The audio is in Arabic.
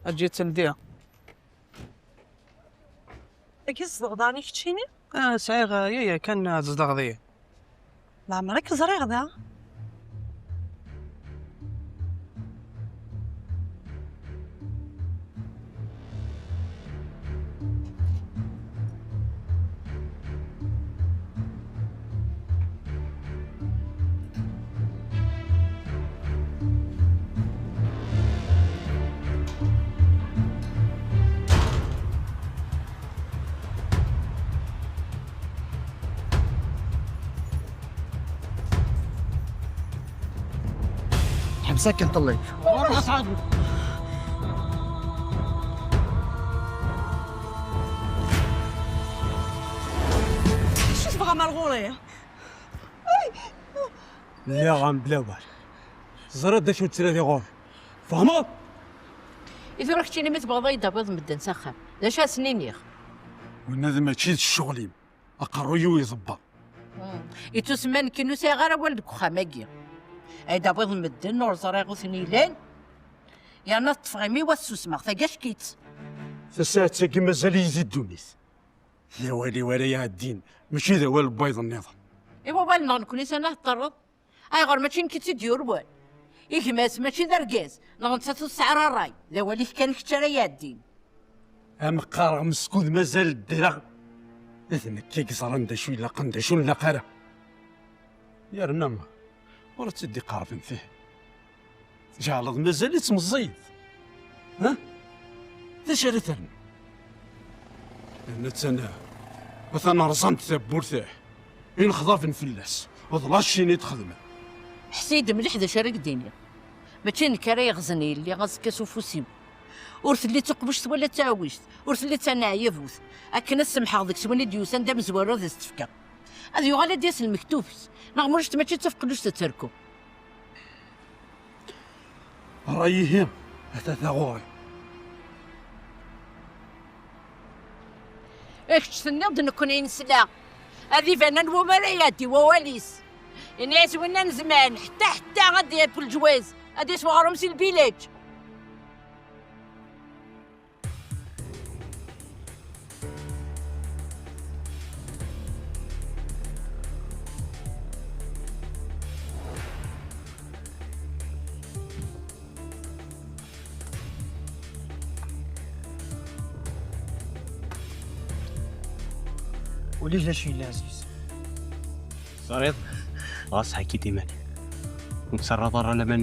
اجي تلديها. اكيد صدغداني كتشيني؟ سايغة يا كان زدغضية. لا مرك زريغ ذا. حبسك طلع والله صعب. شو تبغى مرغولة؟ لا غام بلاوال زرد شو تسري غور فهمت؟ إذا رحتيني ما تبغى يضبط مدن سخن لاش سنين يخ والناس ماشي الشغلين اقرويو يزبط يتسمن كنو سيغارة ولدك خاماكي ايدا بيض مدن نور زريغو ثنيلين يا نط فغيمي والسوسماغ ثقاش كيت فساعات ساكي مازال يزيد دونيس يا والي ورايا الدين ماشي ذا هو البيض النظام إيوا بالنا نكوني سنة طرد اي غير ماشي نكتي ديور وال إكماس ماشي دركاز نغنساتو السعر الراي ذا ولي كان كتشرا الدين ام قارغ مسكود مازال الدراغ اذن كيك صران دا شوي لاقن دا شو لاقرا يا رنما ورا تدي قارب فيه جعلض مازال يتمزيد ها ذا شريتن انا مثلا رزمت ثبورته إن خضاف نفلس وضلاش شيني تخدمه حسيد مليح ذا شارك دينيا ماشي نكرا يغزني اللي غازكاسو فوسيم ورث اللي تقبشت ولا تعويشت ورث اللي تنعيا فوث اكن السمحه ديك سواني ديوسان دام زوارو ذا استفكا هذا يغالي ديس المكتوفس نغمرش ماشي تفقدوش تتركو رايي هي هذا ثغوري ايش تسنيض نكون نسلا هذه فنان ومراياتي وواليس الناس وين زمان حتى غادي في الجواز غادي يصبغوا سي البيلاج وليش لا شي عزيز صريض غاص حكي ديماني ونسر ضر لمن